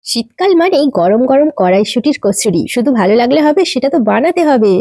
শীতকাল মানেই গরম গরম কড়াইশুঁটির কচুরি। শুধু ভালো লাগলে হবে, সেটা তো বানাতে হবে।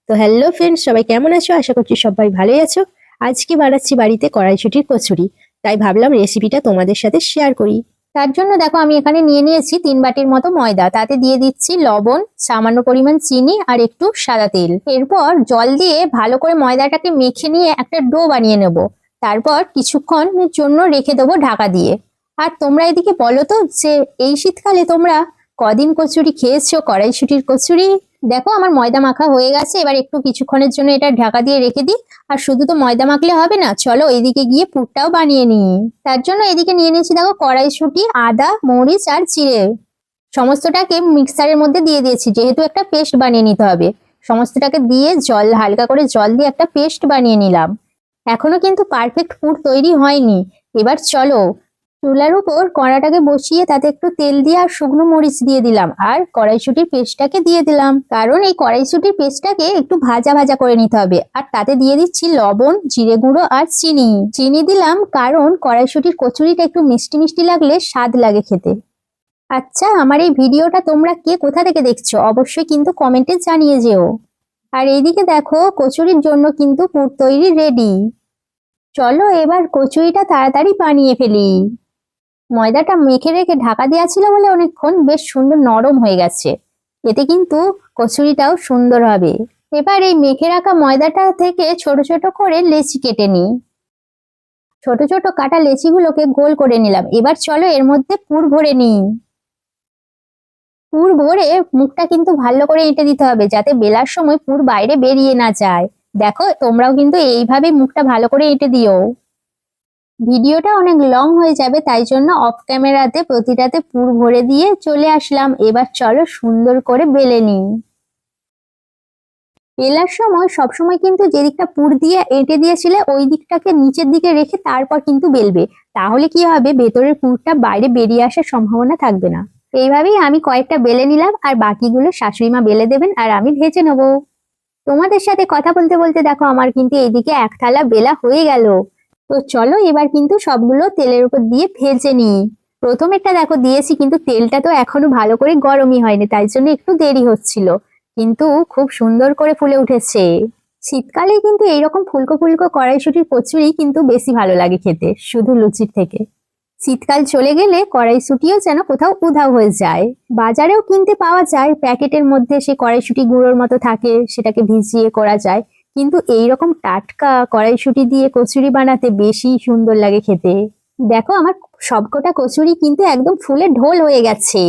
তো হ্যালো ফ্রেন্ডস, সবাই কেমন আছো? আশা করছি সবাই ভালোই আছো। আজকে বানাচ্ছি বাড়িতে কড়াইশুঁটির কচুরি, তাই ভাবলাম রেসিপিটা তোমাদের সাথে শেয়ার করি। তার জন্য দেখো আমি এখানে নিয়ে নিয়েছি 3 বাটির মতো ময়দা, তাতে দিয়ে দিচ্ছি লবণ, সামান্য পরিমাণ চিনি আর একটু সাদা তেল। এরপর জল দিয়ে ভালো করে ময়দাটাকে মেখে নিয়ে একটা ডো বানিয়ে নেব। তারপর কিছুক্ষণের জন্য রেখে দেবো ঢাকা দিয়ে। আর তোমরা এদিকে বলো তো যে এই শীতকালে তোমরা কদিন কচুরি খেয়েছো, কড়াইশুঁটির কচুরি? দেখো আমার ময়দা মাখা হয়ে গেছে, এবার একটু কিছুক্ষণের জন্য এটা ঢাকা দিয়ে রেখে দিই। আর শুধু তো ময়দা মাখলে হবে না, চলো এদিকে গিয়ে পুরটাও বানিয়ে নিই। তার জন্য এদিকে নিয়ে নিয়েছি দেখো কড়াইশুঁটি, আদা, মরিচ আর জিরে। সমস্তটাকে মিক্সারের মধ্যে দিয়ে দিয়েছি, যেহেতু একটা পেস্ট বানিয়ে নিতে হবে। সমস্তটাকে দিয়ে হালকা করে জল দিয়ে একটা পেস্ট বানিয়ে নিলাম। এখনো কিন্তু পারফেক্ট পুর তৈরি হয়নি। এবার চলো চুলার উপর কড়াটাকে বসিয়ে তাতে একটু তেল দিয়ে আর শুকনো মরিচ দিয়ে দিলাম, আর কড়াইশুঁটির পেস্টটাকে দিয়ে দিলাম, কারণ এই কড়াইশুঁটির পেস্টটাকে একটু ভাজা ভাজা করে নিতে হবে। আর তাতে দিয়ে দিচ্ছি লবণ, জিরে গুঁড়ো আর চিনি। চিনি দিলাম কারণ কড়াইশুঁটির কচুরিটা একটু মিষ্টি মিষ্টি লাগলে স্বাদ লাগে খেতে। আচ্ছা, আমার এই ভিডিওটা তোমরা কে কোথা থেকে দেখছো অবশ্যই কিন্তু কমেন্টে জানিয়ে যেও। আর এইদিকে দেখো কচুরির জন্য কিন্তু পুর তৈরি রেডি। চলো এবার কচুরিটা তাড়াতাড়ি বানিয়ে ফেলি। ময়দাটা মেখে রেখে ঢাকা দেওয়া ছিল বলে অনেকক্ষণ বেশ সুন্দর নরম হয়ে গেছে। এতে কিন্তু কচুরিটাও সুন্দর হবে। এবার এই মেখে রাখা ময়দাটা থেকে ছোট ছোট করে লেচি কেটে নিই। ছোট ছোট কাটা লেচিগুলোকে গোল করে নিলাম। এবার চলো এর মধ্যে পুর ভরে নিই। পুর ভরে মুখটা কিন্তু ভালো করে এঁটে দিতে হবে, যাতে বেলার সময় পুর বাইরে বেরিয়ে না যায়। দেখো তোমরাও কিন্তু এইভাবে মুখটা ভালো করে এঁটে দিও। ভিডিওটা অনেক লং হয়ে যাবে, তাই জন্য অফ ক্যামেরাতে প্রতিটাতে পুর ভরে দিয়ে চলে আসলাম। এবার চলো সুন্দর করে বেলে নিই। বেলার সময় সবসময় কিন্তু যে দিকটা পুর দিয়ে এঁটে দিয়েছিলে ওই দিকটাকে নিচের দিকে রেখে তারপর কিন্তু বেলবে। তাহলে কি হবে, ভেতরের পুরটা বাইরে বেরিয়ে আসার সম্ভাবনা থাকবে না। এইভাবেই আমি কয়েকটা বেলে নিলাম, আর বাকিগুলো শাশুড়ি মা বেলে দেবেন আর আমি ভেজে নেবো। তোমাদের সাথে কথা বলতে বলতে দেখো আমার কিন্তু এইদিকে এক থালা বেলা হয়ে গেল। তো চলো এবার কিন্তু সবগুলো তেলের উপর দিয়ে ভেজে নিই। প্রথমেরটা দেখো দিয়েছি, কিন্তু তেলটা তো এখনো ভালো করে গরমই হয়নি, তাই জন্য একটু দেরি হচ্ছিল। কিন্তু খুব সুন্দর করে ফুলে উঠেছে। শীতকালে কিন্তু এইরকম ফুলকো ফুলকো কড়াইশুঁটির কচুরি কিন্তু বেশি ভালো লাগে খেতে, শুধু লুচির থেকে। শীতকাল চলে গেলে কড়াইশুঁটিও যেন কোথাও উধাও হয়ে যায়। বাজারেও কিনতে পাওয়া যায়, প্যাকেটের মধ্যে সে কড়াইশুঁটি গুঁড়োর মতো থাকে, সেটাকে ভিজিয়ে করা যায়। কিন্তু এইরকম টাটকা কড়াইশুঁটি দিয়ে কচুরি বানাতে বেশি সুন্দর লাগে খেতে। দেখো আমার সবকটা কচুরি কিন্তু একদম ফুলে ঢোল হয়ে গেছে।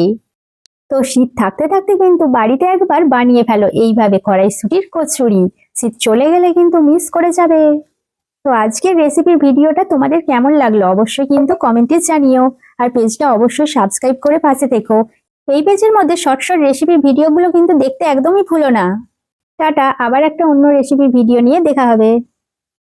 তো শীত থাকতে থাকতে কিন্তু বাড়িতে একবার বানিয়ে ফেলো এইভাবে কড়াইশুঁটির কচুরি। শীত চলে গেলে কিন্তু মিস করে যাবে। তো আজকের রেসিপির ভিডিওটা তোমাদের কেমন লাগলো অবশ্যই কিন্তু কমেন্টে জানিও। আর পেজটা অবশ্যই সাবস্ক্রাইব করে পাশে থেকো। এই পেজের মধ্যে শর্ট শর্ট রেসিপির ভিডিওগুলো কিন্তু দেখতে একদমই ভুলো না। টাটা, আবার একটা অন্য রেসিপির ভিডিও নিয়ে দেখা হবে।